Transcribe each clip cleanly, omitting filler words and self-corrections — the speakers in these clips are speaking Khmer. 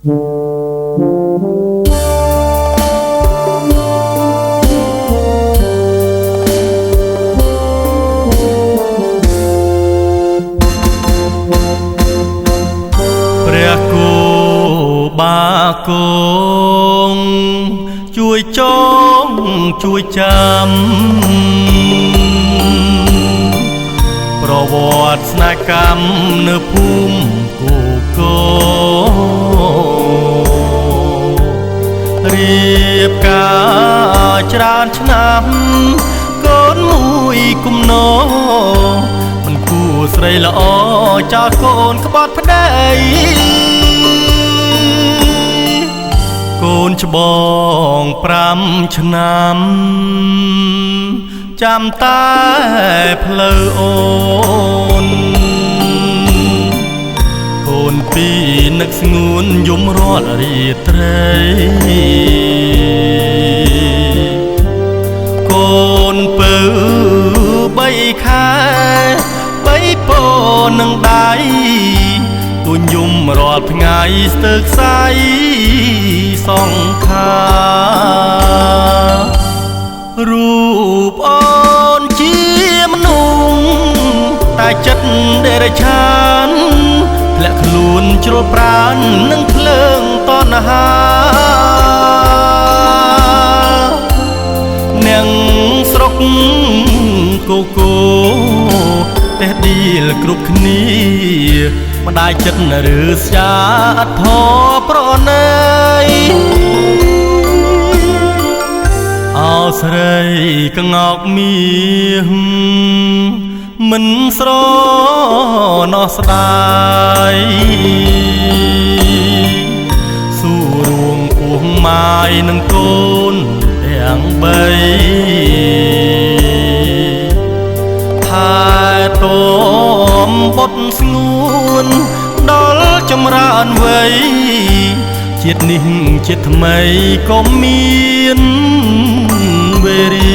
ព្រះគោបាគងជួយចងជួយចាំប្រវត្តិស្នេហ៍កម្មនៅភូមិគូកោរៀបការច្រើនឆ្នាំកូនមួយគំនោមិនគួរស្រីល្អចោលកូនក្បត់ប្តីកូនច្បង5ឆ្នាំចាំតែផ្លូវអូនកូនពីរនឹកស្ងួនយំរាល់រាត្រីកូនពៅ3ខែ3ពោនឹងដៃទួញយំរាល់ថ្ងៃស្ទើរខ្សែសងខារូបអូនជាមនុស្សតែចិត្តដេរឆានធ្លាក់ខ្លួនជ្រុលប្រាណនឹងភ្លើងតណ្ហានាងស្រុកគូកូទេឌីលគ្រប់គ្នាម្ដាយចិត្តឬស្យាអត់ធប្រណីអោស្រីក្ងោកមាសមិនស្រណោះស្ដាយសួររួងពោះម៉ាយនឹងកូនទាំង3ថែទាំបុតស្ងួនដល់ចម្រើនវ័យជាតិនេះជាតិថ្មីក៏មានវេរា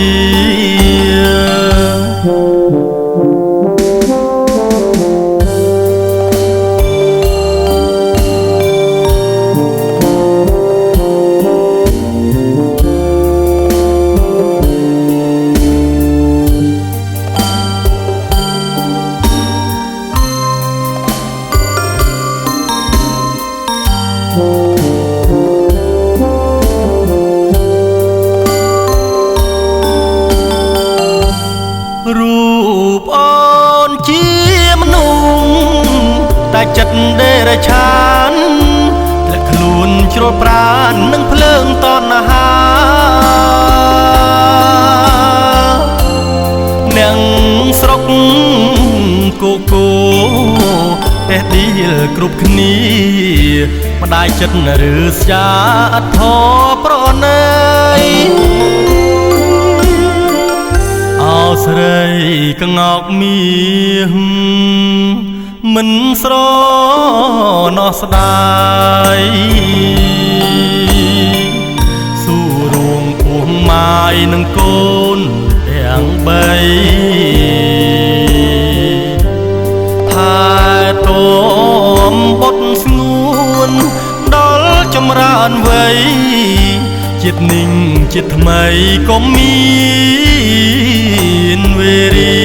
រូបអូនជាមនុស្សតែចិត្តដេរឆានធ្លាក់ខ្លួនជ្រុលប្រាណនឹងភ្លើងតណ្ហានាងស្រុកគូកូទេឌីលគ្រប់គ្នាម្ដាយចិត្តឬស្យាអត់ធប្រណីអោស្រីក្ងោកមាសមិនស្រណោះស្ដាយសួររួងពោះម៉ាយនឹងកូនទាំង3ថែទាំបុតស្ងួនដល់ចម្រើនវ័យជាតិនេះជាតិថ្មីក៏មានវេរា